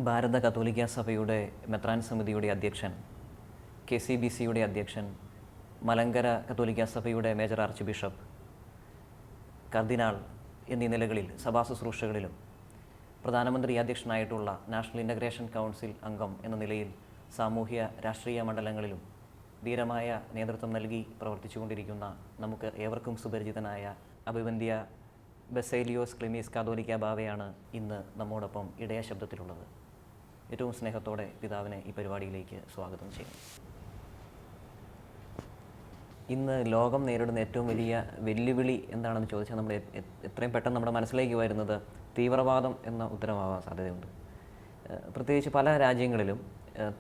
ഭാരത കത്തോലിക്ക സഭയുടെ മെത്രാൻ സമിതിയുടെ അധ്യക്ഷൻ, KCBCയുടെ അധ്യക്ഷൻ, മലങ്കര കത്തോലിക്ക സഭയുടെ മേജർ ആർച്ച് ബിഷപ്പ്, കർദിനാൾ എന്നീ നിലകളിൽ സഭാ ശുശ്രൂഷകളിലും പ്രധാനമന്ത്രി അധ്യക്ഷനായിട്ടുള്ള നാഷണൽ ഇൻ്റഗ്രേഷൻ കൗൺസിൽ അംഗം എന്ന നിലയിൽ സാമൂഹ്യ രാഷ്ട്രീയ മണ്ഡലങ്ങളിലും ധീരമായ നേതൃത്വം നൽകി പ്രവർത്തിച്ചുകൊണ്ടിരിക്കുന്ന നമുക്ക് ഏവർക്കും സുപരിചിതനായ അഭിവന്ദ്യ ബസേലിയോസ് ക്ലിമീസ് കാതോലിക്ക ബാവയാണ് ഇന്ന് നമ്മോടൊപ്പം ഇടയ ശബ്ദത്തിലുള്ളത്. ഏറ്റവും സ്നേഹത്തോടെ പിതാവിനെ ഈ പരിപാടിയിലേക്ക് സ്വാഗതം ചെയ്യുന്നു. ഇന്ന് ലോകം നേരിടുന്ന ഏറ്റവും വലിയ വെല്ലുവിളി എന്താണെന്ന് ചോദിച്ചാൽ നമ്മൾ എത്രയും പെട്ടെന്ന് നമ്മുടെ മനസ്സിലേക്ക് വരുന്നത് തീവ്രവാദം എന്ന ഉത്തരമാവാൻ സാധ്യതയുണ്ട്. പ്രത്യേകിച്ച് പല രാജ്യങ്ങളിലും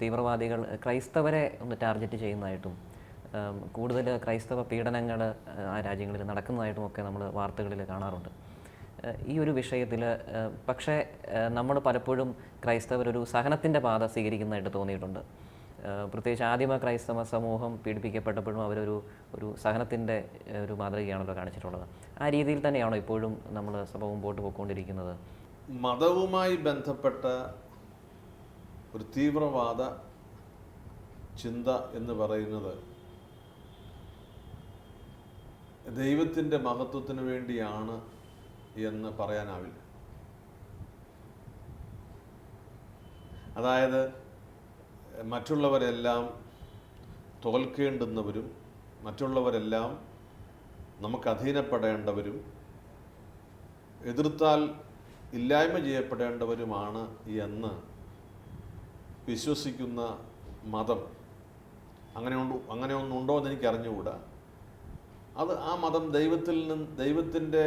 തീവ്രവാദികൾ ക്രൈസ്തവരെ ഒന്ന് ടാർഗറ്റ് ചെയ്യുന്നതായിട്ടും കൂടുതൽ ക്രൈസ്തവ പീഡനങ്ങൾ ആ രാജ്യങ്ങളിൽ നടക്കുന്നതായിട്ടുമൊക്കെ നമ്മൾ വാർത്തകളിൽ കാണാറുണ്ട്. ഈ ഒരു വിഷയത്തിൽ പക്ഷേ നമ്മൾ പലപ്പോഴും ക്രൈസ്തവരൊരു സഹനത്തിൻ്റെ പാത സ്വീകരിക്കുന്നതായിട്ട് തോന്നിയിട്ടുണ്ട്. പ്രത്യേകിച്ച് ആദിമ ക്രൈസ്തവ സമൂഹം പീഡിപ്പിക്കപ്പെട്ടപ്പോഴും ഒരു സഹനത്തിൻ്റെ ഒരു മാതൃകയാണല്ലോ കാണിച്ചിട്ടുള്ളത്. ആ രീതിയിൽ തന്നെയാണോ ഇപ്പോഴും നമ്മൾ സഭ മുമ്പോട്ട് പോയിക്കൊണ്ടിരിക്കുന്നത്? മതവുമായി ബന്ധപ്പെട്ട ഒരു തീവ്രവാദ ചിന്ത എന്ന് പറയുന്നത് ദൈവത്തിൻ്റെ മഹത്വത്തിന് വേണ്ടിയാണ് എന്ന് പറയാനാവില്ല. അതായത് മറ്റുള്ളവരെല്ലാം തോൽക്കേണ്ടുന്നവരും മറ്റുള്ളവരെല്ലാം നമുക്ക് അധീനപ്പെടേണ്ടവരും എതിർത്താൽ ഇല്ലായ്മ ചെയ്യപ്പെടേണ്ടവരുമാണ് എന്ന് വിശ്വസിക്കുന്ന മതം അങ്ങനെ ഒന്നുണ്ടോ എന്ന് എനിക്ക് അറിഞ്ഞുകൂടാ. അത് ആ മതം ദൈവത്തിൻ്റെ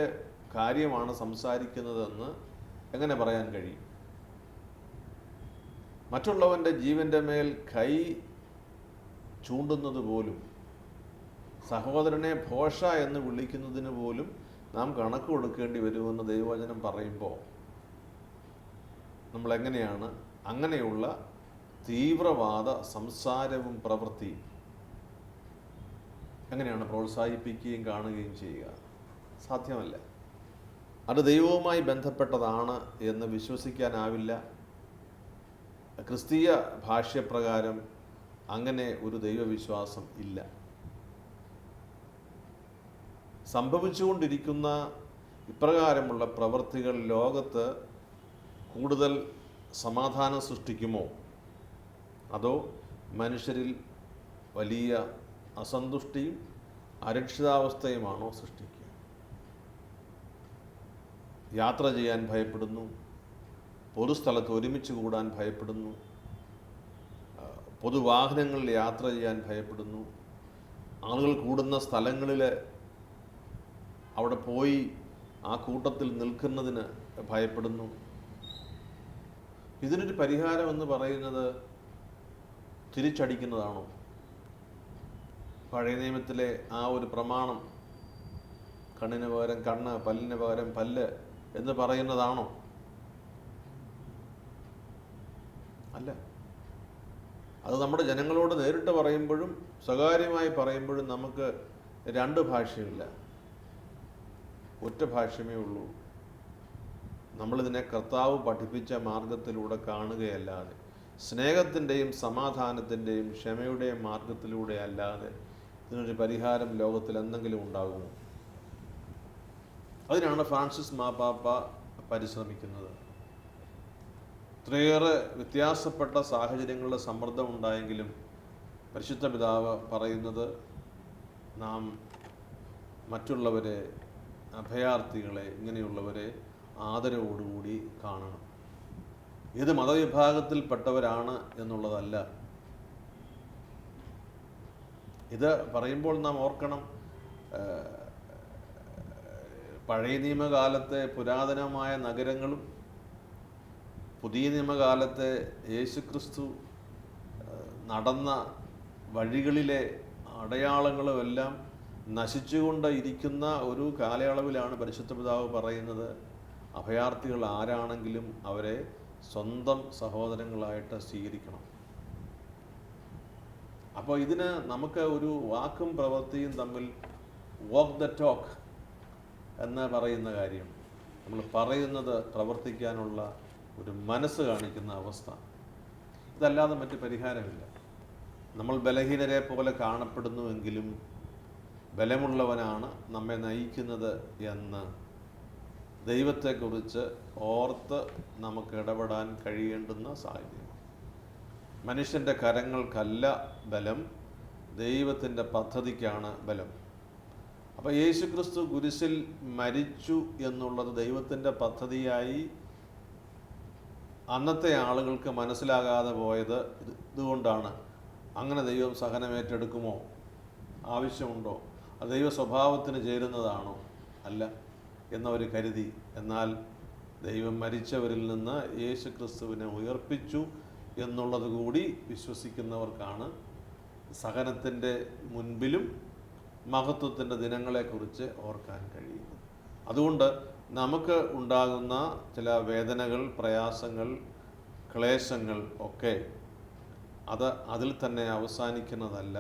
കാര്യമാണ് സംസാരിക്കുന്നതെന്ന് എങ്ങനെ പറയാൻ കഴിയും? മറ്റുള്ളവൻ്റെ ജീവൻ്റെ മേൽ കൈ ചൂണ്ടുന്നത് പോലും, സഹോദരനെ ഭോഷ എന്ന് വിളിക്കുന്നതിന് പോലും നാം കണക്ക് കൊടുക്കേണ്ടി വരുമെന്ന് ദൈവവചനം പറയുമ്പോൾ നമ്മളെങ്ങനെയാണ് അങ്ങനെയുള്ള തീവ്രവാദ സംസാരവും പ്രവൃത്തിയും എങ്ങനെയാണ് പ്രോത്സാഹിപ്പിക്കുകയും കാണുകയും ചെയ്യുക? സാധ്യമല്ല. അത് ദൈവവുമായി ബന്ധപ്പെട്ടതാണ് എന്ന് വിശ്വസിക്കാനാവില്ല. ക്രിസ്തീയ ഭാഷ്യപ്രകാരം അങ്ങനെ ഒരു ദൈവവിശ്വാസം ഇല്ല. സംഭവിച്ചുകൊണ്ടിരിക്കുന്ന ഇപ്രകാരമുള്ള പ്രവൃത്തികൾ ലോകത്ത് കൂടുതൽ സമാധാനം സൃഷ്ടിക്കുമോ അതോ മനുഷ്യരിൽ വലിയ അസന്തുഷ്ടിയും അരക്ഷിതാവസ്ഥയുമാണോ സൃഷ്ടിക്കുക? യാത്ര ചെയ്യാൻ ഭയപ്പെടുന്നു, പൊതുസ്ഥലത്ത് ഒരുമിച്ച് കൂടാൻ ഭയപ്പെടുന്നു, പൊതുവാഹനങ്ങളിൽ യാത്ര ചെയ്യാൻ ഭയപ്പെടുന്നു, ആളുകൾ കൂടുന്ന സ്ഥലങ്ങളിൽ അവിടെ പോയി ആ കൂട്ടത്തിൽ നിൽക്കുന്നതിന് ഭയപ്പെടുന്നു. ഇതിനൊരു പരിഹാരം എന്ന് പറയുന്നത് തിരിച്ചടിക്കുന്നതാണോ? പഴയ നിയമത്തിലെ ആ ഒരു പ്രമാണം, കണ്ണിന് പകരം കണ്ണ്, പല്ലിന് പകരം പല്ല് എന്ന് പറയുന്നതാണോ? അല്ല. അത് നമ്മുടെ ജനങ്ങളോട് നേരിട്ട് പറയുമ്പോഴും സ്വകാര്യമായി പറയുമ്പോഴും നമുക്ക് രണ്ട് ഭാഷയില്ല, ഒറ്റ ഭാഷ്യമേ ഉള്ളൂ. നമ്മളിതിനെ കർത്താവ് പഠിപ്പിച്ച മാർഗത്തിലൂടെ കാണുകയല്ലാതെ, സ്നേഹത്തിൻ്റെയും സമാധാനത്തിൻ്റെയും ക്ഷമയുടെയും മാർഗത്തിലൂടെ അല്ലാതെ ഇതിനൊരു പരിഹാരം ലോകത്തിൽ എന്തെങ്കിലും ഉണ്ടാകുമോ? അതിനാണ് ഫ്രാൻസിസ് മാർപ്പാപ്പ പരിശ്രമിക്കുന്നത്. ഇത്രയേറെ വ്യത്യാസപ്പെട്ട സാഹചര്യങ്ങളുടെ സമ്മർദ്ദം ഉണ്ടായെങ്കിലും പരിശുദ്ധ പിതാവ് പറയുന്നത് നാം മറ്റുള്ളവരെ, അഭയാർത്ഥികളെ, ഇങ്ങനെയുള്ളവരെ ആദരവോടുകൂടി കാണണം. ഏത് മതവിഭാഗത്തിൽപ്പെട്ടവരാണ് എന്നുള്ളതല്ല. ഇത് പറയുമ്പോൾ നാം ഓർക്കണം, പഴയ നിയമകാലത്തെ പുരാതനമായ നഗരങ്ങളും പുതിയ നിയമകാലത്തെ യേശുക്രിസ്തു നടന്ന വഴികളിലെ അടയാളങ്ങളും എല്ലാം നശിച്ചുകൊണ്ട് ഇരിക്കുന്ന ഒരു കാലയളവിലാണ് പരിശുദ്ധ പിതാവ് പറയുന്നത് അഭയാർത്ഥികൾ ആരാണെങ്കിലും അവരെ സ്വന്തം സഹോദരങ്ങളായിട്ട് സ്വീകരിക്കണം. അപ്പോൾ ഇതിന് നമുക്ക് ഒരു വാക്കും പ്രവൃത്തിയും തമ്മിൽ വാക്ക് ദ ടോക്ക് എന്ന് പറയുന്ന കാര്യം, നമ്മൾ പറയുന്നത് പ്രവർത്തിക്കാനുള്ള ഒരു മനസ്സ് കാണിക്കുന്ന അവസ്ഥ. ഇതല്ലാതെ മറ്റ് പരിഹാരമില്ല. നമ്മൾ ബലഹീനരെ പോലെ കാണപ്പെടുന്നുവെങ്കിലും ബലമുള്ളവനാണ് നമ്മെ നയിക്കുന്നത് എന്ന് ദൈവത്തെക്കുറിച്ച് ഓർത്ത് നമുക്ക് ഇടപെടാൻ കഴിയേണ്ടുന്ന സാഹചര്യം. മനുഷ്യൻ്റെ കരങ്ങൾക്കല്ല ബലം, ദൈവത്തിൻ്റെ പദ്ധതിക്കാണ് ബലം. അപ്പോൾ യേശുക്രിസ്തു കുരിശിൽ മരിച്ചു എന്നുള്ളത് ദൈവത്തിൻ്റെ പദ്ധതിയായി അന്നത്തെ ആളുകൾക്ക് മനസ്സിലാകാതെ പോയത് ഇതുകൊണ്ടാണ്. അങ്ങനെ ദൈവം സഹനമേറ്റെടുക്കുമോ? ആവശ്യമുണ്ടോ? അത് ദൈവ സ്വഭാവത്തിന് ചേരുന്നതാണോ? അല്ല എന്നവർ കരുതി. എന്നാൽ ദൈവം മരിച്ചവരിൽ നിന്ന് യേശു ക്രിസ്തുവിനെ ഉയർപ്പിച്ചു എന്നുള്ളത് കൂടി വിശ്വസിക്കുന്നവർക്കാണ് സഹനത്തിൻ്റെ മുൻപിലും മഹത്വത്തിൻ്റെ ദിനങ്ങളെക്കുറിച്ച് ഓർക്കാൻ കഴിയുന്നത്. അതുകൊണ്ട് നമുക്ക് ഉണ്ടാകുന്ന ചില വേദനകൾ, പ്രയാസങ്ങൾ, ക്ലേശങ്ങൾ ഒക്കെ അതിൽ തന്നെ അവസാനിക്കുന്നതല്ല.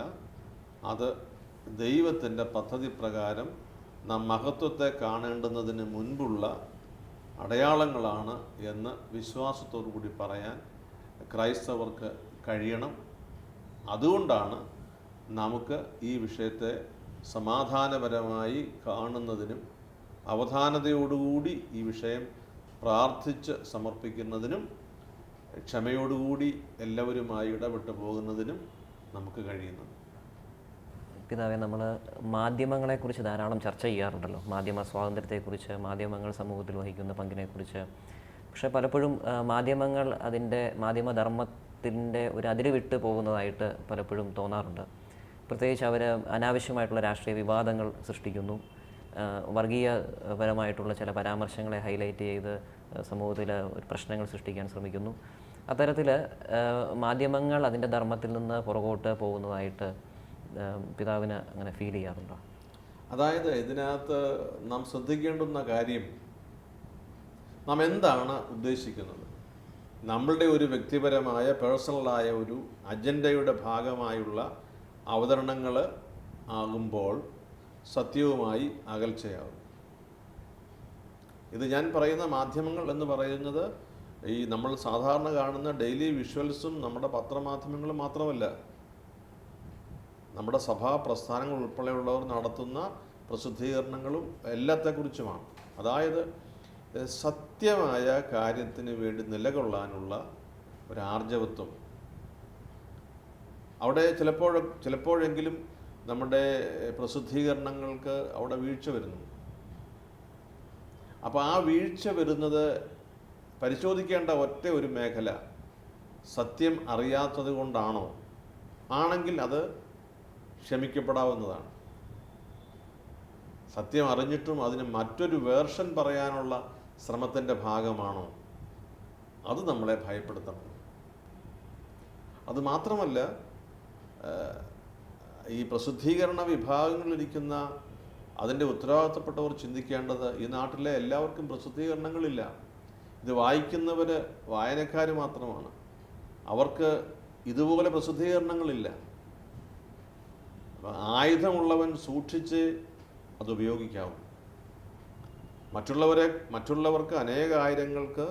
അത് ദൈവത്തിൻ്റെ പദ്ധതി പ്രകാരം നാം മഹത്വത്തെ കാണേണ്ടുന്നതിന് മുൻപുള്ള അടയാളങ്ങളാണ് എന്ന് വിശ്വാസത്തോടു കൂടി പറയാൻ ക്രൈസ്തവർക്ക് കഴിയണം. അതുകൊണ്ടാണ് നമുക്ക് ഈ വിഷയത്തെ സമാധാനപരമായി കാണുന്നതിനും അവധാനതയോടുകൂടി ഈ വിഷയം പ്രാർത്ഥിച്ച് സമർപ്പിക്കുന്നതിനും ക്ഷമയോടുകൂടി എല്ലാവരുമായി ഇടപെട്ട് പോകുന്നതിനും നമുക്ക് കഴിയുന്നത്. പിതാവേ, നമ്മൾ മാധ്യമങ്ങളെക്കുറിച്ച് ധാരാളം ചർച്ച ചെയ്യാറുണ്ടല്ലോ. മാധ്യമ സ്വാതന്ത്ര്യത്തെക്കുറിച്ച്, മാധ്യമങ്ങൾ സമൂഹത്തിൽ വഹിക്കുന്ന പങ്കിനെക്കുറിച്ച്. പക്ഷേ പലപ്പോഴും മാധ്യമങ്ങൾ അതിൻ്റെ മാധ്യമധർമ്മത്തിൻ്റെ ഒരു അതിര് വിട്ട് പോകുന്നതായിട്ട് പലപ്പോഴും തോന്നാറുണ്ട്. പ്രത്യേകിച്ച് അവർ അനാവശ്യമായിട്ടുള്ള രാഷ്ട്രീയ വിവാദങ്ങൾ സൃഷ്ടിക്കുന്നു. വർഗീയപരമായിട്ടുള്ള ചില പരാമർശങ്ങളെ ഹൈലൈറ്റ് ചെയ്ത് സമൂഹത്തിൽ പ്രശ്നങ്ങൾ സൃഷ്ടിക്കാൻ ശ്രമിക്കുന്നു. അത്തരത്തിൽ മാധ്യമങ്ങൾ അതിൻ്റെ ധർമ്മത്തിൽ നിന്ന് പുറകോട്ട് പോകുന്നതായിട്ട് പിതാവിന് അങ്ങനെ ഫീൽ ചെയ്യാറുണ്ടോ? അതായത് ഇതിനകത്ത് നാം ശ്രദ്ധിക്കേണ്ടുന്ന കാര്യം, നാം എന്താണ് ഉദ്ദേശിക്കുന്നത്? നമ്മളുടെ ഒരു വ്യക്തിപരമായ പേഴ്സണലായ ഒരു അജണ്ടയുടെ ഭാഗമായുള്ള അവതരണങ്ങൾ ആകുമ്പോൾ സത്യവുമായി അകൽച്ചയാകും. ഇത് ഞാൻ പറയുന്ന മാധ്യമങ്ങൾ എന്ന് പറയുന്നത് ഈ നമ്മൾ സാധാരണ കാണുന്ന ഡെയിലി വിഷ്വൽസും നമ്മുടെ പത്രമാധ്യമങ്ങളും മാത്രമല്ല, നമ്മുടെ സഭാ പ്രസ്ഥാനങ്ങൾ ഉൾപ്പെടെയുള്ളവർ നടത്തുന്ന പ്രസിദ്ധീകരണങ്ങളും എല്ലാത്തെക്കുറിച്ചുമാണ്. അതായത് സത്യമായ കാര്യത്തിന് വേണ്ടി നിലകൊള്ളാനുള്ള ഒരു ആർജവത്വം അവിടെ ചിലപ്പോഴെങ്കിലും നമ്മുടെ പ്രസിദ്ധീകരണങ്ങൾക്ക് അവിടെ വീഴ്ച വരുന്നു. അപ്പോൾ ആ വീഴ്ച വരുന്നത് പരിശോധിക്കേണ്ട ഒറ്റ ഒരു മേഖല, സത്യം അറിയാത്തത് കൊണ്ടാണോ? ആണെങ്കിൽ അത് ക്ഷമിക്കപ്പെടാവുന്നതാണ്. സത്യം അറിഞ്ഞിട്ടും അതിന് മറ്റൊരു വേർഷൻ പറയാനുള്ള ശ്രമത്തിൻ്റെ ഭാഗമാണോ? അത് നമ്മളെ ഭയപ്പെടുത്തണം. അതുമാത്രമല്ല, ഈ പ്രസിദ്ധീകരണ വിഭാഗങ്ങളിലിരിക്കുന്ന അതിൻ്റെ ഉത്തരവാദിത്തപ്പെട്ടവർ ചിന്തിക്കേണ്ടത്, ഈ നാട്ടിലെ എല്ലാവർക്കും പ്രസിദ്ധീകരണങ്ങളില്ല. ഇത് വായിക്കുന്നവർ വായനക്കാർ മാത്രമാണ്. അവർക്ക് ഇതുപോലെ പ്രസിദ്ധീകരണങ്ങളില്ല. ആയുധമുള്ളവൻ സൂക്ഷിച്ച് അത് ഉപയോഗിക്കാവും. മറ്റുള്ളവർക്ക് അനേകായിരങ്ങൾക്ക്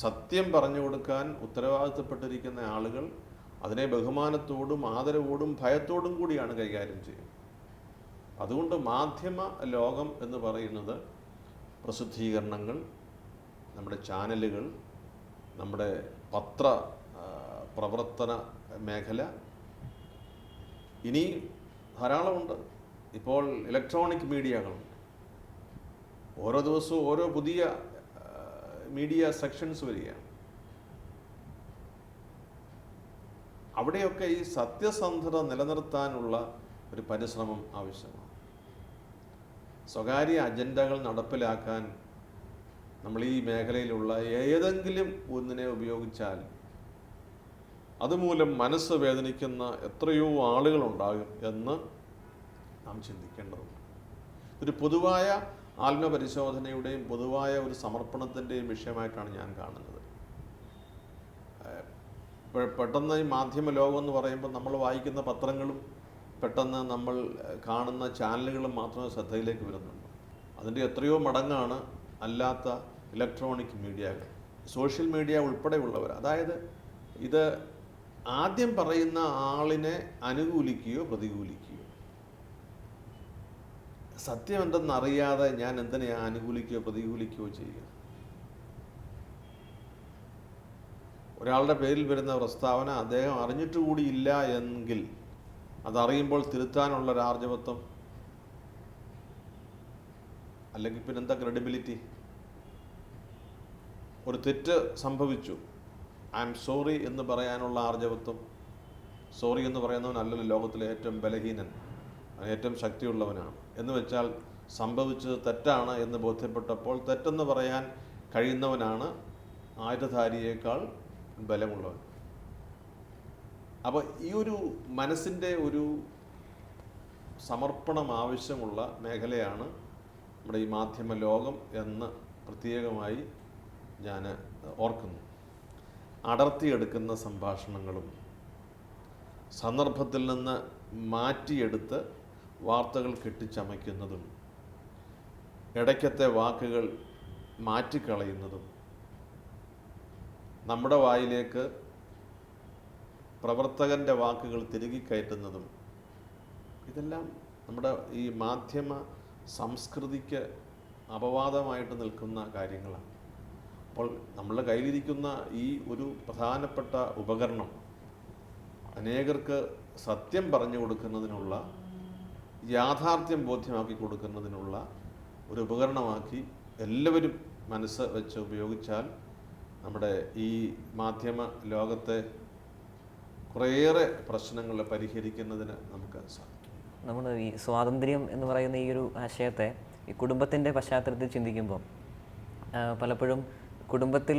സത്യം പറഞ്ഞു കൊടുക്കാൻ ഉത്തരവാദിത്തപ്പെട്ടിരിക്കുന്ന ആളുകൾ അതിനെ ബഹുമാനത്തോടും ആദരവോടും ഭയത്തോടും കൂടിയാണ് കൈകാര്യം ചെയ്യുന്നത്. അതുകൊണ്ട് മാധ്യമ ലോകം എന്ന് പറയുന്നത് പ്രസിദ്ധീകരണങ്ങൾ, നമ്മുടെ ചാനലുകൾ, നമ്മുടെ പത്ര പ്രവർത്തന മേഖല, ഇനി ധാരാളമുണ്ട്. ഇപ്പോൾ ഇലക്ട്രോണിക് മീഡിയകളുണ്ട്. ഓരോ ദിവസവും ഓരോ പുതിയ മീഡിയ സെക്ഷൻസ് വരികയാണ്. അവിടെയൊക്കെ ഈ സത്യസന്ധത നിലനിർത്താനുള്ള ഒരു പരിശ്രമം ആവശ്യമാണ്. സ്വകാര്യ അജണ്ടകൾ നടപ്പിലാക്കാൻ നമ്മൾ ഈ മേഖലയിലുള്ള ഏതെങ്കിലും ഒന്നിനെ ഉപയോഗിച്ചാൽ അതുമൂലം മനസ്സ് വേദനിക്കുന്ന എത്രയോ ആളുകളുണ്ടാകും എന്ന് നാം ചിന്തിക്കേണ്ടതുണ്ട്. ഒരു പൊതുവായ ആത്മപരിശോധനയുടെയും പൊതുവായ ഒരു സമർപ്പണത്തിൻ്റെയും വിഷയമായിട്ടാണ് ഞാൻ കാണുന്നത്. പെട്ടെന്ന് ഈ മാധ്യമ ലോകം എന്ന് പറയുമ്പോൾ നമ്മൾ വായിക്കുന്ന പത്രങ്ങളും പെട്ടെന്ന് നമ്മൾ കാണുന്ന ചാനലുകളും മാത്രമേ ശ്രദ്ധയിലേക്ക് വരുന്നുള്ളൂ. അതിൻ്റെ എത്രയോ മടങ്ങാണ് അല്ലാത്ത ഇലക്ട്രോണിക് മീഡിയകൾ. സോഷ്യൽ മീഡിയ ഉൾപ്പെടെയുള്ളവർ, അതായത് ഇത് ആദ്യം പറയുന്ന ആളിനെ അനുകൂലിക്കുകയോ പ്രതികൂലിക്കുകയോ, സത്യം എന്തെന്നറിയാതെ ഞാൻ എന്തിനാ അനുകൂലിക്കുകയോ പ്രതികൂലിക്കുകയോ ചെയ്യുക? ഒരാളുടെ പേരിൽ വരുന്ന പ്രസ്താവന അദ്ദേഹം അറിഞ്ഞിട്ടുകൂടിയില്ല എങ്കിൽ അതറിയുമ്പോൾ തിരുത്താനുള്ള ഒരു ആർജവത്വം, അല്ലെങ്കിൽ പിന്നെന്താ ക്രെഡിബിലിറ്റി? ഒരു തെറ്റ് സംഭവിച്ചു, ഐ എം സോറി എന്ന് പറയാനുള്ള ആർജവത്വം. സോറി എന്ന് പറയുന്നവനല്ലല്ലോ ലോകത്തിലെ ഏറ്റവും ബലഹീനൻ, ഏറ്റവും ശക്തിയുള്ളവനാണ്. എന്ന് വെച്ചാൽ സംഭവിച്ചത് തെറ്റാണ് എന്ന് ബോധ്യപ്പെട്ടപ്പോൾ തെറ്റെന്ന് പറയാൻ കഴിയുന്നവനാണ് ആയുധധാരിയേക്കാൾ ബലമുള്ളവൻ. അപ്പോൾ ഈ ഒരു മനസ്സിൻ്റെ ഒരു സമർപ്പണം ആവശ്യമുള്ള മേഖലയാണ് നമ്മുടെ ഈ മാധ്യമ ലോകം എന്ന് പ്രത്യേകമായി ഞാൻ ഓർക്കുന്നു. അടർത്തിയെടുക്കുന്ന സംഭാഷണങ്ങളും സന്ദർഭത്തിൽ നിന്ന് മാറ്റിയെടുത്ത് വാർത്തകൾ കെട്ടിച്ചമയ്ക്കുന്നതും ഇടയ്ക്കത്തെ വാക്കുകൾ മാറ്റിക്കളയുന്നതും നമ്മുടെ വായിലേക്ക് പ്രവർത്തകൻ്റെ വാക്കുകൾ തിരികെ കയറ്റുന്നതും ഇതെല്ലാം നമ്മുടെ ഈ മാധ്യമ സംസ്കൃതിക്ക് അപവാദമായിട്ട് നിൽക്കുന്ന കാര്യങ്ങളാണ്. അപ്പോൾ നമ്മളുടെ കയ്യിലിരിക്കുന്ന ഈ ഒരു പ്രധാനപ്പെട്ട ഉപകരണം അനേകർക്ക് സത്യം പറഞ്ഞു കൊടുക്കുന്നതിനുള്ള, യാഥാർത്ഥ്യം ബോധ്യമാക്കി കൊടുക്കുന്നതിനുള്ള ഒരു ഉപകരണമാക്കി എല്ലാവരും മനസ്സ് വെച്ച് ഉപയോഗിച്ചാൽ നമ്മുടെ ഈ മാധ്യമ ലോകത്തെ കുറേയേറെ പ്രശ്നങ്ങൾ പരിഹരിക്കുന്നതിന് നമുക്ക് സാധിക്കും. നമ്മൾ ഈ സ്വാതന്ത്ര്യം എന്ന് പറയുന്ന ഈ ഒരു ആശയത്തെ ഈ കുടുംബത്തിൻ്റെ പശ്ചാത്തലത്തിൽ ചിന്തിക്കുമ്പോൾ പലപ്പോഴും കുടുംബത്തിൽ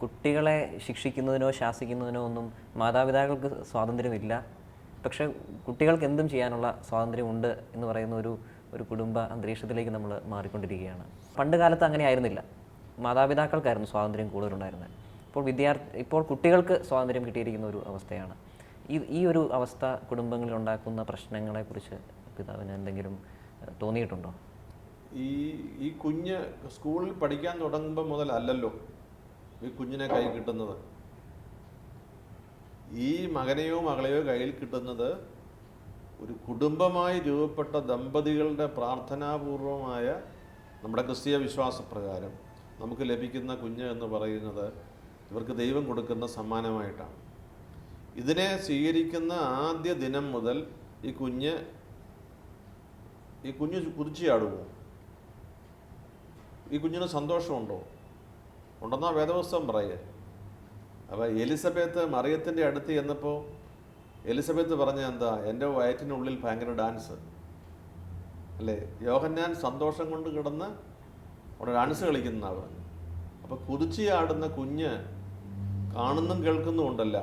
കുട്ടികളെ ശിക്ഷിക്കുന്നതിനോ ശാസിക്കുന്നതിനോ ഒന്നും മാതാപിതാക്കൾക്ക് സ്വാതന്ത്ര്യമില്ല, പക്ഷേ കുട്ടികൾക്ക് എന്തും ചെയ്യാനുള്ള സ്വാതന്ത്ര്യമുണ്ട് എന്ന് പറയുന്ന ഒരു കുടുംബ അന്തരീക്ഷത്തിലേക്ക് നമ്മൾ മാറിക്കൊണ്ടിരിക്കുകയാണ്. പണ്ട് കാലത്ത് അങ്ങനെ ആയിരുന്നില്ല, മാതാപിതാക്കൾക്കായിരുന്നു സ്വാതന്ത്ര്യം കൂടുതലുണ്ടായിരുന്നത്. ഇപ്പോൾ കുട്ടികൾക്ക് സ്വാതന്ത്ര്യം കിട്ടിയിരിക്കുന്ന ഒരു അവസ്ഥയാണ്. ഈ ഒരു അവസ്ഥ കുടുംബങ്ങളിൽ ഉണ്ടാക്കുന്ന പ്രശ്നങ്ങളെക്കുറിച്ച് പിതാവിന് എന്തെങ്കിലും തോന്നിയിട്ടുണ്ടോ? ഈ കുഞ്ഞ് സ്കൂളിൽ പഠിക്കാൻ തുടങ്ങുമ്പോൾ മുതലല്ലല്ലോ ഈ കുഞ്ഞിനെ കൈ കിട്ടുന്നത്. ഈ മകനെയോ മകളെയോ കയ്യിൽ കിട്ടുന്നത് ഒരു കുടുംബമായി രൂപപ്പെട്ട ദമ്പതികളുടെ പ്രാർത്ഥനാപൂർവമായ നമ്മുടെ ക്രിസ്തീയ വിശ്വാസപ്രകാരം നമുക്ക് ലഭിക്കുന്ന കുഞ്ഞ് എന്ന് പറയുന്നത് ഇവർക്ക് ദൈവം കൊടുക്കുന്ന സമ്മാനമായിട്ടാണ്. ഇതിനെ സ്വീകരിക്കുന്ന ആദ്യ ദിനം മുതൽ ഈ കുഞ്ഞ് കുതിച്ചുചാടുമോ? ഈ കുഞ്ഞിന് സന്തോഷമുണ്ടോ? ഉണ്ടെന്നാ വേദപുസ്തകം പറയുക. അപ്പോൾ എലിസബത്ത് മറിയത്തിൻ്റെ അടുത്ത് ചെന്നപ്പോൾ എലിസബത്ത് പറഞ്ഞ എന്താ? എൻ്റെ വയറ്റിനുള്ളിൽ ഭയങ്കര ഡാൻസ് അല്ലേ? യോഹന്നാൻ സന്തോഷം കൊണ്ട് കിടന്ന് അവിടെ ഡാൻസ് കളിക്കുന്നതാണ് പറഞ്ഞു. അപ്പോൾ കുതിച്ചുചാടുന്ന കുഞ്ഞ് കാണുന്നും കേൾക്കുന്നുമുണ്ടല്ല,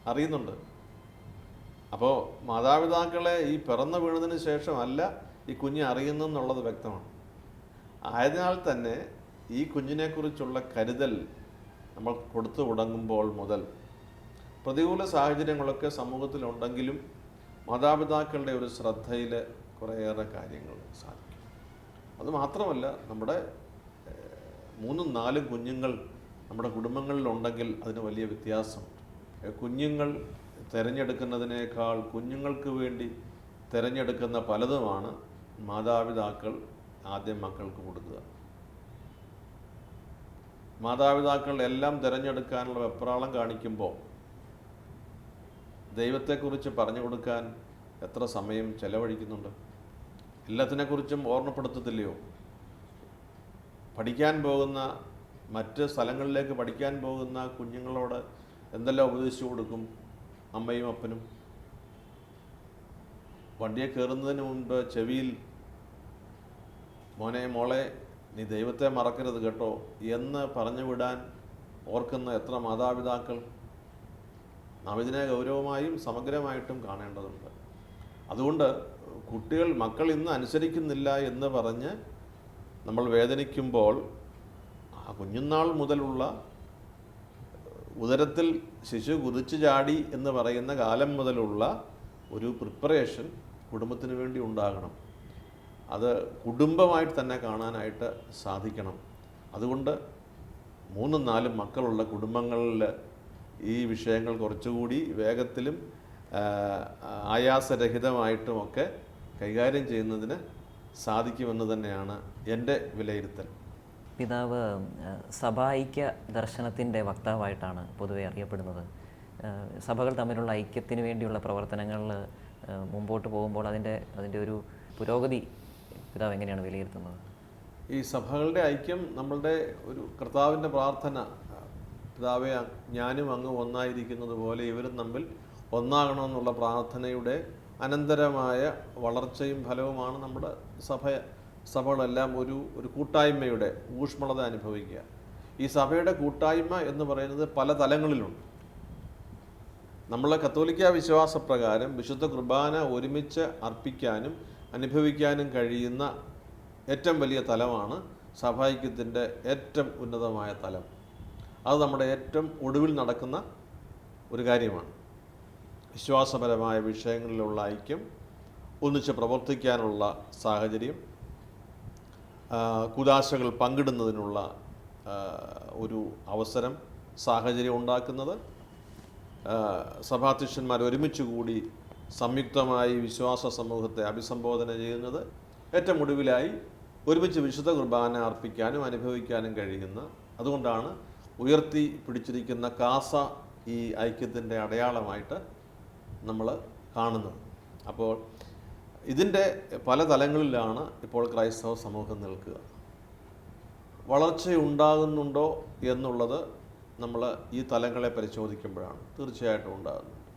അറിയുന്നുണ്ട്. അപ്പോൾ മാതാപിതാക്കളെ ഈ പിറന്നു വീണതിന് ശേഷമല്ല ഈ കുഞ്ഞ് അറിയുന്നു എന്നുള്ളത് വ്യക്തമാണ്. ആയതിനാൽ തന്നെ ഈ കുഞ്ഞിനെക്കുറിച്ചുള്ള കരുതൽ നമ്മൾ കൊടുത്തു തുടങ്ങുമ്പോൾ മുതൽ പ്രതികൂല സാഹചര്യങ്ങളൊക്കെ സമൂഹത്തിലുണ്ടെങ്കിലും മാതാപിതാക്കളുടെ ഒരു ശ്രദ്ധയിൽ കുറേയേറെ കാര്യങ്ങൾ സാധിക്കും. അതുമാത്രമല്ല, നമ്മുടെ 3-4 കുഞ്ഞുങ്ങൾ നമ്മുടെ കുടുംബങ്ങളിലുണ്ടെങ്കിൽ അതിന് വലിയ വ്യത്യാസം. കുഞ്ഞുങ്ങൾ തിരഞ്ഞെടുക്കുന്നതിനേക്കാൾ കുഞ്ഞുങ്ങൾക്ക് വേണ്ടി തിരഞ്ഞെടുക്കുന്ന പലതുമാണ് മാതാപിതാക്കൾ ആദ്യം മക്കൾക്ക് കൊടുക്കുക. മാതാപിതാക്കൾ എല്ലാം തിരഞ്ഞെടുക്കാനുള്ള വെപ്രാളം കാണിക്കുമ്പോൾ ദൈവത്തെക്കുറിച്ച് പറഞ്ഞു കൊടുക്കാൻ എത്ര സമയം ചെലവഴിക്കുന്നുണ്ട്? എല്ലാത്തിനെക്കുറിച്ചും ഓർമ്മപ്പെടുത്തത്തില്ലയോ? പഠിക്കാൻ പോകുന്ന മറ്റ് സ്ഥലങ്ങളിലേക്ക് പഠിക്കാൻ പോകുന്ന കുഞ്ഞുങ്ങളോട് എന്തെല്ലാം ഉപദേശിച്ചു കൊടുക്കും അമ്മയും അപ്പനും? വണ്ടിയെ കയറുന്നതിന് മുൻപ് ചെവിയിൽ മോനെ മോളെ നീ ദൈവത്തെ മറക്കരുത് കേട്ടോ എന്ന് പറഞ്ഞു വിടാൻ ഓർക്കുന്ന എത്ര മാതാപിതാക്കൾ? നാം ഇതിനെ ഗൗരവമായും സമഗ്രമായിട്ടും കാണേണ്ടതുണ്ട്. അതുകൊണ്ട് മക്കൾ ഇന്ന് അനുസരിക്കുന്നില്ല എന്ന് പറഞ്ഞ് നമ്മൾ വേദനിക്കുമ്പോൾ ആ കുഞ്ഞുനാൾ മുതലുള്ള ഉദരത്തിൽ ശിശു കുതിച്ചു ചാടി എന്ന് പറയുന്ന കാലം മുതലുള്ള ഒരു പ്രിപ്പറേഷൻ കുടുംബത്തിന് വേണ്ടി ഉണ്ടാകണം. അത് കുടുംബമായിട്ട് തന്നെ കാണാനായിട്ട് സാധിക്കണം. അതുകൊണ്ട് 3ഉം 4ഉം മക്കളുള്ള കുടുംബങ്ങളിൽ ഈ വിഷയങ്ങൾ കുറച്ചുകൂടി വേഗത്തിലും ആയാസരഹിതമായിട്ടുമൊക്കെ കൈകാര്യം ചെയ്യുന്നതിന് സാധിക്കുമെന്ന് തന്നെയാണ് എൻ്റെ വിലയിരുത്തൽ. പിതാവ് സഭാഐക്യ ദർശനത്തിൻ്റെ വക്താവായിട്ടാണ് പൊതുവെ അറിയപ്പെടുന്നത്. സഭകൾ തമ്മിലുള്ള ഐക്യത്തിന് വേണ്ടിയുള്ള പ്രവർത്തനങ്ങളിൽ മുമ്പോട്ട് പോകുമ്പോൾ അതിൻ്റെ ഒരു പുരോഗതി പിതാവ് എങ്ങനെയാണ് വിലയിരുത്തുന്നത്? ഈ സഭകളുടെ ഐക്യം നമ്മളുടെ ഒരു കർത്താവിൻ്റെ പ്രാർത്ഥന, പിതാവെ ഞാനും അങ്ങ് ഒന്നായിരിക്കുന്നത് പോലെ ഇവരും തമ്മിൽ ഒന്നാകണമെന്നുള്ള പ്രാർത്ഥനയുടെ അനന്തരമായ വളർച്ചയും ഫലവുമാണ് നമ്മുടെ സഭകളെല്ലാം ഒരു കൂട്ടായ്മയുടെ ഊഷ്മളത അനുഭവിക്കുക. ഈ സഭയുടെ കൂട്ടായ്മ എന്ന് പറയുന്നത് പല തലങ്ങളിലുണ്ട്. നമ്മളെ കത്തോലിക്ക വിശ്വാസപ്രകാരം വിശുദ്ധ കുർബാന ഒരുമിച്ച് അർപ്പിക്കാനും അനുഭവിക്കാനും കഴിയുന്ന ഏറ്റവും വലിയ തലമാണ് സഭാഐക്യത്തിൻ്റെ ഏറ്റവും ഉന്നതമായ തലം. അത് നമ്മുടെ ഏറ്റവും ഒടുവിൽ നടക്കുന്ന ഒരു കാര്യമാണ്. വിശ്വാസപരമായ വിഷയങ്ങളിലുള്ള ഐക്യം, ഒന്നിച്ച് പ്രവർത്തിക്കാനുള്ള സാഹചര്യം, കുദാശകൾ പങ്കിടുന്നതിനുള്ള ഒരു അവസരം, സാഹചര്യം ഉണ്ടാക്കുന്നത്, സഭാധ്യക്ഷന്മാർ ഒരുമിച്ച് കൂടി സംയുക്തമായി വിശ്വാസ സമൂഹത്തെ അഭിസംബോധന ചെയ്യുന്നത്, ഏറ്റവും ഒടുവിലായി ഒരുമിച്ച് വിശുദ്ധ കുർബാന അർപ്പിക്കാനും അനുഭവിക്കാനും കഴിയുന്ന, അതുകൊണ്ടാണ് ഉയർത്തി പിടിച്ചിരിക്കുന്ന കാസ ഈ ഐക്യത്തിൻ്റെ അടയാളമായിട്ട് നമ്മൾ കാണുന്നത്. അപ്പോൾ ഇതിൻ്റെ പല തലങ്ങളിലാണ് ഇപ്പോൾ ക്രൈസ്തവ സമൂഹം നിൽക്കുക. വളർച്ചയുണ്ടാകുന്നുണ്ടോ എന്നുള്ളത് നമ്മൾ ഈ തലങ്ങളെ പരിശോധിക്കുമ്പോഴാണ് തീർച്ചയായിട്ടും ഉണ്ടാകുന്നുണ്ട്.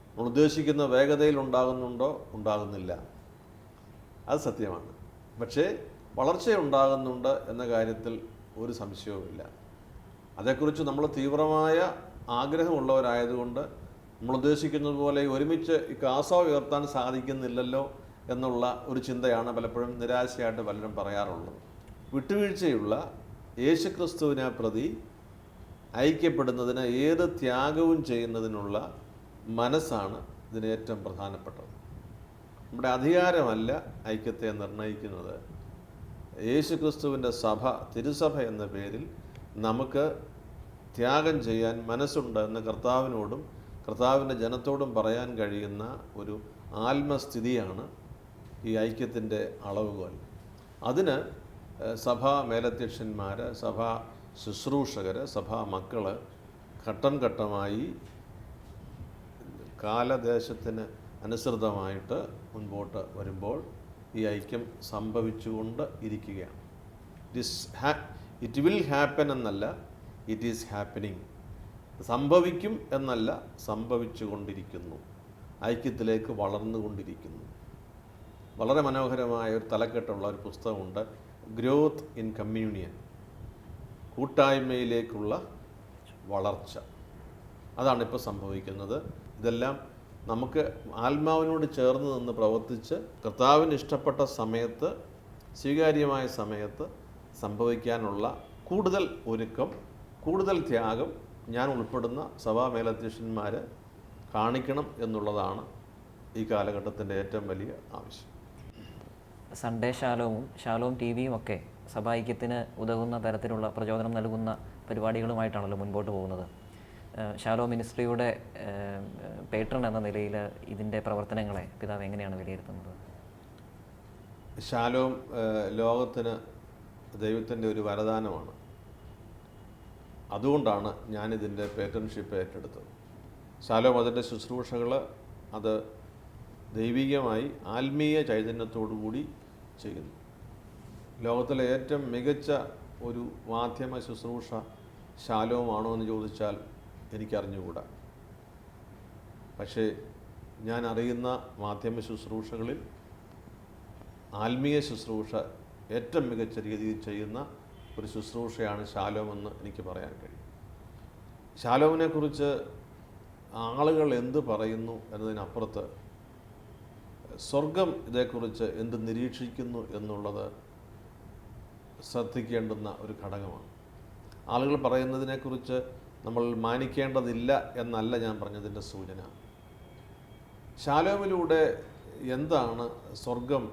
നമ്മൾ ഉദ്ദേശിക്കുന്ന വേഗതയിൽ ഉണ്ടാകുന്നുണ്ടോ? ഉണ്ടാകുന്നില്ല, അത് സത്യമാണ്. പക്ഷേ വളർച്ചയുണ്ടാകുന്നുണ്ട് എന്ന കാര്യത്തിൽ ഒരു സംശയവുമില്ല. അതേക്കുറിച്ച് നമ്മൾ തീവ്രമായ ആഗ്രഹമുള്ളവരായതുകൊണ്ട് നമ്മൾ ഉദ്ദേശിക്കുന്നത് പോലെ ഒരുമിച്ച് ഈ കാസ ഉയർത്താൻ സാധിക്കുന്നില്ലല്ലോ എന്നുള്ള ഒരു ചിന്തയാണ് പലപ്പോഴും നിരാശയായിട്ട് പലരും പറയാറുള്ളത്. വിട്ടുവീഴ്ചയുള്ള യേശുക്രിസ്തുവിനെ പ്രതി ഐക്യപ്പെടുന്നതിന് ഏത് ത്യാഗവും ചെയ്യുന്നതിനുള്ള മനസ്സാണ് ഇതിന് ഏറ്റവും പ്രധാനപ്പെട്ടത്. നമ്മുടെ അധികാരമല്ല ഐക്യത്തെ നിർണ്ണയിക്കുന്നത്. യേശുക്രിസ്തുവിൻ്റെ സഭ, തിരുസഭ എന്ന പേരിൽ നമുക്ക് ത്യാഗം ചെയ്യാൻ മനസ്സുണ്ട് എന്ന് കർത്താവിനോടും കർത്താവിൻ്റെ ജനത്തോടും പറയാൻ കഴിയുന്ന ഒരു ആത്മസ്ഥിതിയാണ് ഈ ഐക്യത്തിൻ്റെ അളവുകോൽ. അതിന് സഭാ മേലധ്യക്ഷന്മാർ, സഭാ ശുശ്രൂഷകർ, സഭാ മക്കൾ ഘട്ടം ഘട്ടമായി കാലദേശത്തിന് അനുസൃതമായിട്ട് മുൻപോട്ട് വരുമ്പോൾ ഈ ഐക്യം സംഭവിച്ചുകൊണ്ട് ഇരിക്കുകയാണ്. ഇറ്റ് വിൽ ഹാപ്പൻ എന്നല്ല, ഇറ്റ് ഈസ് ഹാപ്പനിങ്. സംഭവിക്കും എന്നല്ല, സംഭവിച്ചു കൊണ്ടിരിക്കുന്നു. ഐക്യത്തിലേക്ക് വളർന്നുകൊണ്ടിരിക്കുന്നു. വളരെ മനോഹരമായ ഒരു തലക്കെട്ടുള്ള ഒരു പുസ്തകമുണ്ട്, ഗ്രോത്ത് ഇൻ കമ്മ്യൂണിയൻ, കൂട്ടായ്മയിലേക്കുള്ള വളർച്ച. അതാണ് ഇപ്പോൾ സംഭവിക്കുന്നത്. ഇതെല്ലാം നമുക്ക് ആത്മാവിനോട് ചേർന്ന് നിന്ന് പ്രവർത്തിച്ച് കർത്താവിന് ഇഷ്ടപ്പെട്ട സമയത്ത്, സ്വീകാര്യമായ സമയത്ത് സംഭവിക്കാനുള്ള കൂടുതൽ ഒരുക്കം, കൂടുതൽ ത്യാഗം ഞാൻ ഉൾപ്പെടുന്ന സഭാ മേലധ്യക്ഷന്മാർ കാണിക്കണം എന്നുള്ളതാണ് ഈ കാലഘട്ടത്തിൻ്റെ ഏറ്റവും വലിയ ആവശ്യം. സൺഡേ ശാലോമും ശാലോം ടി വിയും ഒക്കെ സഭാഐക്യത്തിന് ഉതകുന്ന തരത്തിലുള്ള പ്രചോദനം നൽകുന്ന പരിപാടികളുമായിട്ടാണല്ലോ മുൻപോട്ട് പോകുന്നത്. ശാലോം മിനിസ്ട്രിയുടെ പേട്രൺ എന്ന നിലയിൽ ഇതിൻ്റെ പ്രവർത്തനങ്ങളെ പിതാവ് എങ്ങനെയാണ് വിലയിരുത്തുന്നത്? ശാലോം ലോകത്തിന് ദൈവത്തിൻ്റെ ഒരു വരദാനമാണ്. അതുകൊണ്ടാണ് ഞാനിതിൻ്റെ പേറ്റൺഷിപ്പ് ഏറ്റെടുത്തത്. ശാലോം അതിൻ്റെ ശുശ്രൂഷകൾ അത് ദൈവികമായി ആത്മീയ ചൈതന്യത്തോടു കൂടി ചെയ്യുന്നു. ലോകത്തിലെ ഏറ്റവും മികച്ച ഒരു മാധ്യമ ശുശ്രൂഷ ശാലോമാണോ എന്ന് ചോദിച്ചാൽ എനിക്കറിഞ്ഞുകൂടാ. പക്ഷേ ഞാൻ അറിയുന്ന മാധ്യമ ശുശ്രൂഷകളിൽ ആത്മീയ ശുശ്രൂഷ ഏറ്റവും മികച്ച രീതിയിൽ ചെയ്യുന്ന ഒരു ശുശ്രൂഷയാണ് ശാലോമെന്ന് എനിക്ക് പറയാൻ കഴിയും. ശാലോമിനെക്കുറിച്ച് ആളുകൾ എന്ത് പറയുന്നു എന്നതിനപ്പുറത്ത് സ്വർഗം ഇതേക്കുറിച്ച് എന്ത് നിരീക്ഷിക്കുന്നു എന്നുള്ളത് ശ്രദ്ധിക്കേണ്ടുന്ന ഒരു ഘടകമാണ്. ആളുകൾ പറയുന്നതിനെക്കുറിച്ച് നമ്മൾ മാനിക്കേണ്ടതില്ല എന്നല്ല ഞാൻ പറഞ്ഞതിൻ്റെ സൂചന. ശാലോമിലൂടെ എന്താണ് സ്വർഗം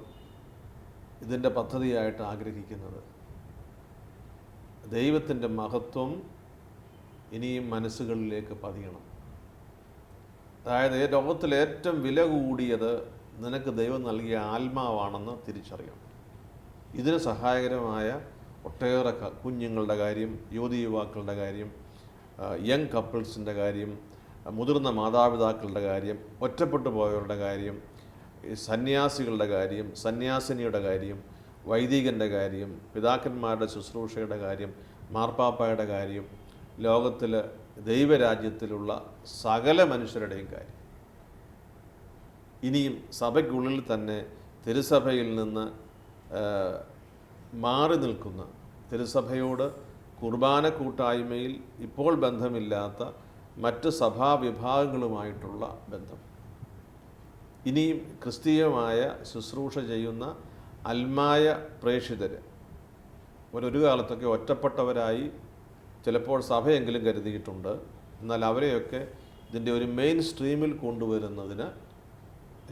ഇതിൻ്റെ പദ്ധതിയായിട്ട് ആഗ്രഹിക്കുന്നത്? ദൈവത്തിൻ്റെ മഹത്വം ഇനിയും മനസ്സുകളിലേക്ക് പതിയണം. അതായത് ലോകത്തിൽ ഏറ്റവും വില കൂടിയത് നിനക്ക് ദൈവം നൽകിയ ആത്മാവാണെന്ന് തിരിച്ചറിയണം. ഇതിന് സഹായകരമായ ഒട്ടേറെ കുഞ്ഞുങ്ങളുടെ കാര്യം, യുവതി യുവാക്കളുടെ കാര്യം, യങ് കപ്പിൾസിൻ്റെ കാര്യം, മുതിർന്ന മാതാപിതാക്കളുടെ കാര്യം, ഒറ്റപ്പെട്ടു പോയവരുടെ കാര്യം, സന്യാസികളുടെ കാര്യം, സന്യാസിനിയുടെ കാര്യം, വൈദികൻ്റെ കാര്യം, പിതാക്കന്മാരുടെ ശുശ്രൂഷയുടെ കാര്യം, മാർപ്പാപ്പായുടെ കാര്യം, ലോകത്തിൽ ദൈവരാജ്യത്തിലുള്ള സകല മനുഷ്യരുടെയും കാര്യം. ഇനിയും സഭയ്ക്കുള്ളിൽ തന്നെ തിരുസഭയിൽ നിന്ന് മാറി നിൽക്കുന്ന, തിരുസഭയോട് കുർബാന കൂട്ടായ്മയിൽ ഇപ്പോൾ ബന്ധമില്ലാത്ത മറ്റ് സഭാവിഭാഗങ്ങളുമായിട്ടുള്ള ബന്ധം, ഇനിയും ക്രിസ്തീയമായ ശുശ്രൂഷ ചെയ്യുന്ന അൽമായ പ്രേക്ഷിതർ ഒരു കാലത്തൊക്കെ ഒറ്റപ്പെട്ടവരായി ചിലപ്പോൾ സഭയെങ്കിലും കരുതിയിട്ടുണ്ട്. എന്നാൽ അവരെയൊക്കെ ഇതിൻ്റെ ഒരു മെയിൻ സ്ട്രീമിൽ കൊണ്ടുവരുന്നതിന്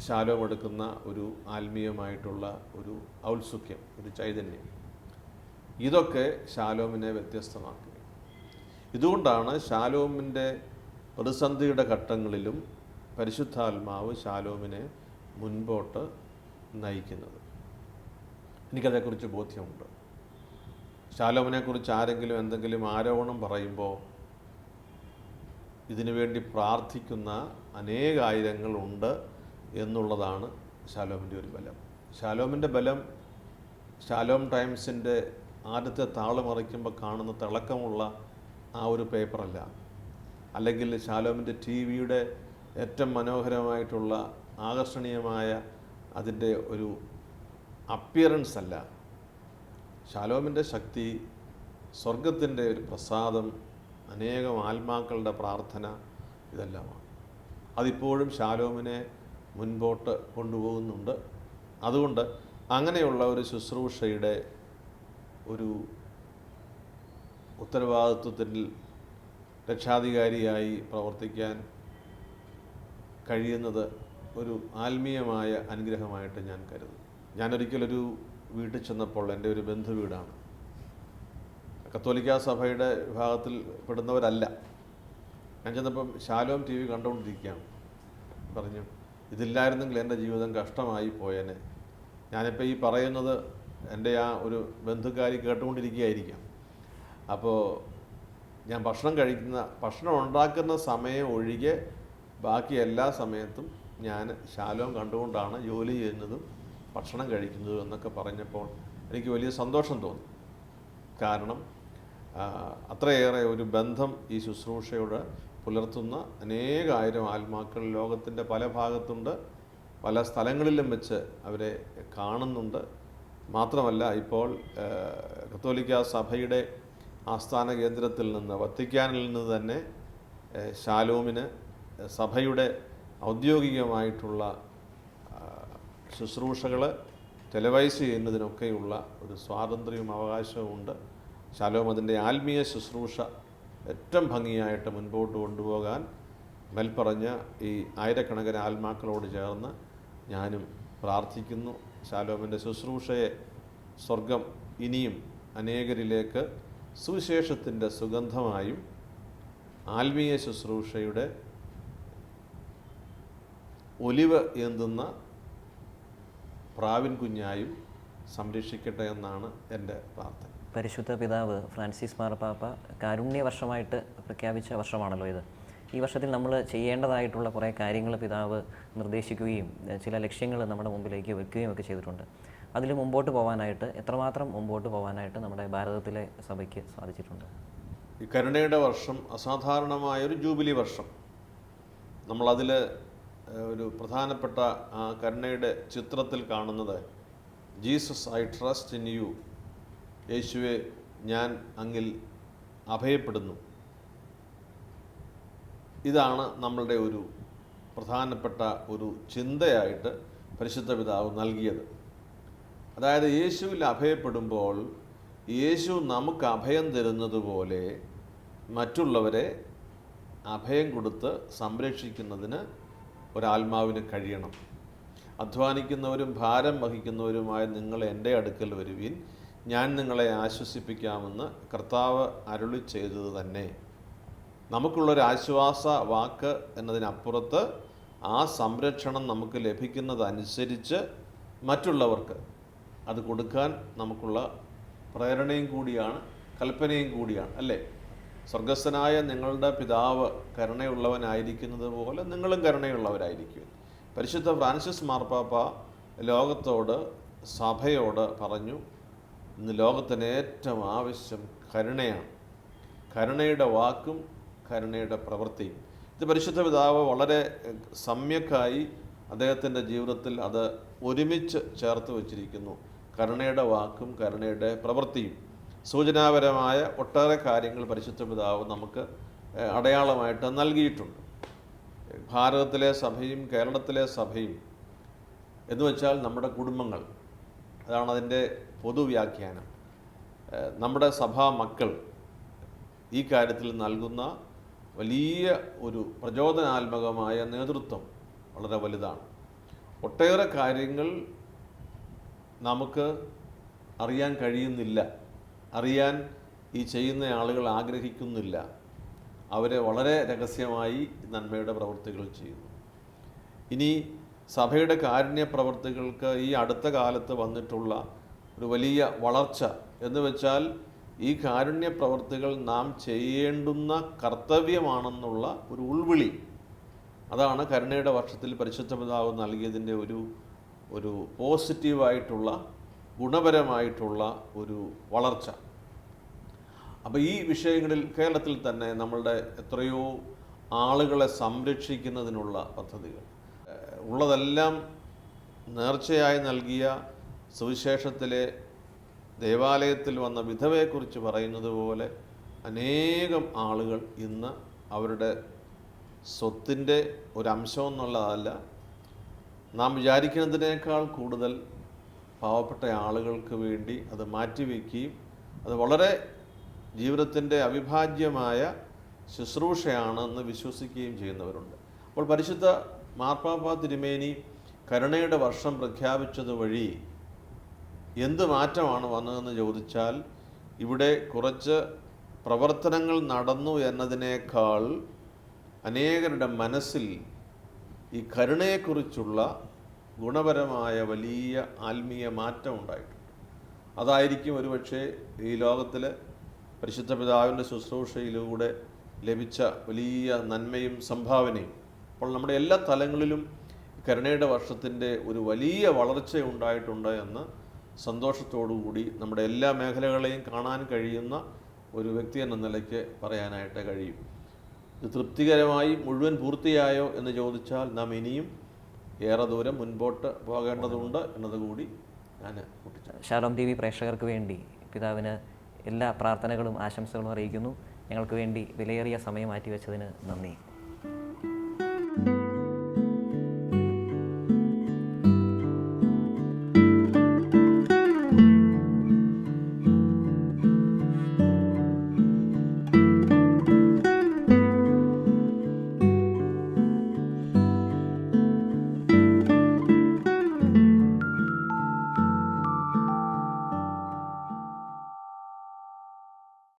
ശാലോം എടുക്കുന്ന ഒരു ആത്മീയമായിട്ടുള്ള ഒരു ഔത്സുക്യം, ഒരു ചൈതന്യം, ഇതൊക്കെ ശാലോമിനെ വ്യത്യസ്തമാക്കുക. ഇതുകൊണ്ടാണ് ശാലോമിൻ്റെ പ്രതിസന്ധിയുടെ ഘട്ടങ്ങളിലും പരിശുദ്ധാത്മാവ് ശാലോമിനെ മുൻപോട്ട് നയിക്കുന്നത്. എനിക്കതേക്കുറിച്ച് ബോധ്യമുണ്ട്. ശാലോമിനെക്കുറിച്ച് ആരെങ്കിലും എന്തെങ്കിലും ആരോപണം പറയുമ്പോൾ ഇതിനു വേണ്ടി പ്രാർത്ഥിക്കുന്ന അനേകായിരങ്ങളുണ്ട് എന്നുള്ളതാണ് ശാലോമിൻ്റെ ഒരു ബലം. ശാലോമിൻ്റെ ബലം ശാലോം ടൈംസിൻ്റെ ആദ്യത്തെ താള് മറിക്കുമ്പോൾ കാണുന്ന തിളക്കമുള്ള ആ ഒരു പേപ്പറല്ല, അല്ലെങ്കിൽ ശാലോമിൻ്റെ TV-യുടെ ഏറ്റവും മനോഹരമായിട്ടുള്ള ആകർഷണീയമായ അതിൻ്റെ ഒരു അപ്പിയറൻസ് അല്ല. ശാലോമിൻ്റെ ശക്തി സ്വർഗത്തിൻ്റെ ഒരു പ്രസാദം, അനേകം ആത്മാക്കളുടെ പ്രാർത്ഥന, ഇതെല്ലാമാണ്. അതിപ്പോഴും ശാലോമിനെ മുൻപോട്ട് കൊണ്ടുപോകുന്നുണ്ട്. അതുകൊണ്ട് അങ്ങനെയുള്ള ഒരു ശുശ്രൂഷയുടെ ഒരു ഉത്തരവാദിത്വത്തിൽ രക്ഷാധികാരിയായി പ്രവർത്തിക്കാൻ കഴിയുന്നത് ഒരു ആത്മീയമായ അനുഗ്രഹമായിട്ട് ഞാൻ കരുതുന്നു. ഞാനൊരിക്കലൊരു വീട്ടിൽ ചെന്നപ്പോൾ, എൻ്റെ ഒരു ബന്ധു വീടാണ്, കത്തോലിക്കാ സഭയുടെ വിഭാഗത്തിൽ പെടുന്നവരല്ല. ഞാൻ ചെന്നപ്പം ശാലോം TV കണ്ടുകൊണ്ടിരിക്കുകയാണ്. പറഞ്ഞു, ഇതില്ലായിരുന്നെങ്കിൽ എൻ്റെ ജീവിതം കഷ്ടമായി പോയേനെ. ഞാനിപ്പോൾ ഈ പറയുന്നത് എൻ്റെ ആ ഒരു ബന്ധുക്കാരി കേട്ടുകൊണ്ടിരിക്കുകയായിരിക്കാം. അപ്പോൾ ഞാൻ ഭക്ഷണം ഉണ്ടാക്കുന്ന സമയം ഒഴികെ ബാക്കി എല്ലാ സമയത്തും ഞാൻ ശാലോം കണ്ടുകൊണ്ടാണ് ജോലി ചെയ്യുന്നതും ഭക്ഷണം കഴിക്കുന്നതും എന്നൊക്കെ പറഞ്ഞപ്പോൾ എനിക്ക് വലിയ സന്തോഷം തോന്നി. കാരണം അത്രയേറെ ഒരു ബന്ധം ഈ ശുശ്രൂഷയോട് പുലർത്തുന്ന അനേകായിരം ആത്മാക്കൾ ലോകത്തിൻ്റെ പല ഭാഗത്തുണ്ട്. പല സ്ഥലങ്ങളിലും വെച്ച് അവരെ കാണുന്നുണ്ട്. മാത്രമല്ല, ഇപ്പോൾ കത്തോലിക്കാ സഭയുടെ ആസ്ഥാന കേന്ദ്രത്തിൽ നിന്ന്, വത്തിക്കാനിൽ നിന്ന് തന്നെ ശാലോമിന് സഭയുടെ ഔദ്യോഗികമായിട്ടുള്ള ശുശ്രൂഷകൾ ടെലിവൈസ് ചെയ്യുന്നതിനൊക്കെയുള്ള ഒരു സ്വാതന്ത്ര്യവും അവകാശവും ഉണ്ട്. ശാലോം അതിൻ്റെ ആത്മീയ ശുശ്രൂഷ ഏറ്റവും ഭംഗിയായിട്ട് മുൻപോട്ട് കൊണ്ടുപോകാൻ മേൽപ്പറഞ്ഞ ഈ ആയിരക്കണക്കിന് ആത്മാക്കളോട് ചേർന്ന് ഞാനും പ്രാർത്ഥിക്കുന്നു. ശാലോമിൻ്റെ ശുശ്രൂഷയെ സ്വർഗം ഇനിയും അനേകരിലേക്ക് സുവിശേഷത്തിൻ്റെ സുഗന്ധമായും ആത്മീയ ശുശ്രൂഷയുടെ ഒലിവ് ഏന്തുന്ന പ്രാവിൻ കുഞ്ഞായും സംരക്ഷിക്കട്ടെ എന്നാണ് എൻ്റെ പ്രാർത്ഥന. പരിശുദ്ധ പിതാവ് ഫ്രാൻസിസ് മാർപ്പാപ്പ കാരുണ്യ വർഷമായിട്ട് പ്രഖ്യാപിച്ച വർഷമാണല്ലോ ഇത്. ഈ വർഷത്തിൽ നമ്മൾ ചെയ്യേണ്ടതായിട്ടുള്ള കുറേ കാര്യങ്ങൾ പിതാവ് നിർദ്ദേശിക്കുകയും ചില ലക്ഷ്യങ്ങൾ നമ്മുടെ മുമ്പിലേക്ക് വെക്കുകയും ഒക്കെ ചെയ്തിട്ടുണ്ട്. അതിൽ മുമ്പോട്ട് പോകാനായിട്ട്, എത്രമാത്രം മുമ്പോട്ട് പോകാനായിട്ട് നമ്മുടെ ഭാരതത്തിലെ സഭയ്ക്ക് സാധിച്ചിട്ടുണ്ട്? ഈ കരുണയുടെ വർഷം അസാധാരണമായൊരു ജൂബിലി വർഷം. നമ്മളതിൽ ഒരു പ്രധാനപ്പെട്ട ആ കരുണയുടെ ചിത്രത്തിൽ കാണുന്നത് Jesus I trust in you, യേശുവെ ഞാൻ അങ്ങിൽ അഭയപ്പെടുന്നു. ഇതാണ് നമ്മളുടെ ഒരു പ്രധാനപ്പെട്ട ഒരു ചിന്തയായിട്ട് പരിശുദ്ധ പിതാവ് നൽകിയത്. അതായത് യേശുവിൽ അഭയപ്പെടുമ്പോൾ യേശു നമുക്ക് അഭയം തരുന്നത് പോലെ മറ്റുള്ളവരെ അഭയം കൊടുത്ത് സംരക്ഷിക്കുന്നതിന് ഒരാത്മാവിന് കഴിയണം. അധ്വാനിക്കുന്നവരും ഭാരം വഹിക്കുന്നവരുമായ നിങ്ങൾ എൻ്റെ അടുക്കൽ വരുവിൻ, ഞാൻ നിങ്ങളെ ആശ്വസിപ്പിക്കാമെന്ന് കർത്താവ് അരുളി ചെയ്തത് തന്നെ. നമുക്കുള്ളൊരു ആശ്വാസ വാക്ക് എന്നതിനപ്പുറത്ത് ആ സംരക്ഷണം നമുക്ക് ലഭിക്കുന്നതനുസരിച്ച് മറ്റുള്ളവർക്ക് അത് കൊടുക്കാൻ നമുക്കുള്ള പ്രേരണയും കൂടിയാണ്, കൽപ്പനയും കൂടിയാണ്, അല്ലേ? സ്വർഗസ്ഥനായ നിങ്ങളുടെ പിതാവ് കരുണയുള്ളവനായിരിക്കുന്നത് പോലെ നിങ്ങളും കരുണയുള്ളവരായിരിക്കും. പരിശുദ്ധ ഫ്രാൻസിസ് മാർപ്പാപ്പ ലോകത്തോട്, സഭയോട് പറഞ്ഞു, ഇന്ന് ലോകത്തിന് ഏറ്റവും ആവശ്യം കരുണയാണ്. കരുണയുടെ വാക്കും കരുണയുടെ പ്രവൃത്തിയും. ഇത് പരിശുദ്ധ പിതാവ് വളരെ സമ്യക്കായി അദ്ദേഹത്തിൻ്റെ ജീവിതത്തിൽ അത് ഒരുമിച്ച് ചേർത്ത് വച്ചിരിക്കുന്നു. കരുണയുടെ വാക്കും കരുണയുടെ പ്രവൃത്തിയും. സൂചനാപരമായ ഒട്ടേറെ കാര്യങ്ങൾ പരിശുദ്ധ പിതാവ് നമുക്ക് അടയാളമായിട്ട് നൽകിയിട്ടുണ്ട്. ഭാരതത്തിലെ സഭയും കേരളത്തിലെ സഭയും എന്ന് വെച്ചാൽ നമ്മുടെ കുടുംബങ്ങൾ, അതാണ് അതിൻ്റെ പൊതുവ്യാഖ്യാനം. നമ്മുടെ സഭാ മക്കൾ ഈ കാര്യത്തിൽ നൽകുന്ന വലിയ ഒരു പ്രചോദനാത്മകമായ നേതൃത്വം വളരെ വലുതാണ്. ഒട്ടേറെ കാര്യങ്ങൾ നമുക്ക് അറിയാൻ കഴിയുന്നില്ല, അറിയാൻ ഈ ചെയ്യുന്ന ആളുകൾ ആഗ്രഹിക്കുന്നില്ല. അവരെ വളരെ രഹസ്യമായി നന്മയുടെ പ്രവൃത്തികൾ ചെയ്യുന്നു. ഇനി സഭയുടെ കാരുണ്യ പ്രവൃത്തികൾക്ക് ഈ അടുത്ത കാലത്ത് വന്നിട്ടുള്ള ഒരു വലിയ വളർച്ച എന്ന് വെച്ചാൽ ഈ കാരുണ്യ പ്രവൃത്തികൾ നാം ചെയ്യേണ്ടുന്ന കർത്തവ്യമാണെന്നുള്ള ഒരു ഉൾവിളി. അതാണ് കരുണയുടെ വർഷത്തിൽ പരിശുദ്ധ പിതാവ് നൽകിയതിൻ്റെ ഒരു പോസിറ്റീവായിട്ടുള്ള, ഗുണപരമായിട്ടുള്ള ഒരു വളർച്ച. അപ്പോൾ ഈ വിഷയങ്ങളിൽ കേരളത്തിൽ തന്നെ നമ്മളുടെ എത്രയോ ആളുകളെ സംരക്ഷിക്കുന്നതിനുള്ള പദ്ധതികൾ ഉള്ളതെല്ലാം നേർച്ചയായി നൽകിയ സുവിശേഷത്തിലെ ദേവാലയത്തിൽ വന്ന വിധവയെക്കുറിച്ച് പറയുന്നത് പോലെ അനേകം ആളുകൾ ഇന്ന് അവരുടെ സ്വത്തിൻ്റെ ഒരംശം എന്നുള്ളതല്ല, നാം വിചാരിക്കുന്നതിനേക്കാൾ കൂടുതൽ പാവപ്പെട്ട ആളുകൾക്ക് വേണ്ടി അത് മാറ്റിവെക്കുകയും അത് വളരെ ജീവിതത്തിൻ്റെ അവിഭാജ്യമായ ശുശ്രൂഷയാണെന്ന് വിശ്വസിക്കുകയും ചെയ്യുന്നവരുണ്ട്. അപ്പോൾ പരിശുദ്ധ മാർപ്പാപ്പ തിരുമേനി കരുണയുടെ വർഷം പ്രഖ്യാപിച്ചത് വഴി എന്ത് മാറ്റമാണ് വന്നതെന്ന് ചോദിച്ചാൽ, ഇവിടെ കുറച്ച് പ്രവർത്തനങ്ങൾ നടന്നു എന്നതിനേക്കാൾ അനേകരുടെ മനസ്സിൽ ഈ കരുണയെക്കുറിച്ചുള്ള ഗുണപരമായ വലിയ ആത്മീയ മാറ്റം ഉണ്ടായിട്ടുണ്ട്. അതായിരിക്കും ഒരുപക്ഷെ ഈ ലോകത്തിൽ പരിശുദ്ധ പിതാവിൻ്റെ ശുശ്രൂഷയിലൂടെ ലഭിച്ച വലിയ നന്മയും സംഭാവനയും. അപ്പോൾ നമ്മുടെ എല്ലാ തലങ്ങളിലും കരുണയുടെ വർഷത്തിൻ്റെ ഒരു വലിയ വളർച്ച ഉണ്ടായിട്ടുണ്ട് എന്ന് സന്തോഷത്തോടുകൂടി നമ്മുടെ എല്ലാ മേഖലകളെയും കാണാൻ കഴിയുന്ന ഒരു വ്യക്തി എന്ന നിലയ്ക്ക് പറയാനായിട്ട് കഴിയും. ഇത് തൃപ്തികരമായി മുഴുവൻ പൂർത്തിയായോ എന്ന് ചോദിച്ചാൽ നാം ഇനിയും ഏറെ ദൂരം മുൻപോട്ട് പോകേണ്ടതുണ്ട് എന്നതുകൂടി ഞാൻ കൂട്ടിച്ചു. ഷാലോം ടി വി പ്രേക്ഷകർക്ക് വേണ്ടി പിതാവിന് എല്ലാ പ്രാർത്ഥനകളും ആശംസകളും അറിയിക്കുന്നു. ഞങ്ങൾക്ക് വേണ്ടി വിലയേറിയ സമയം മാറ്റിവെച്ചതിന് നന്ദി.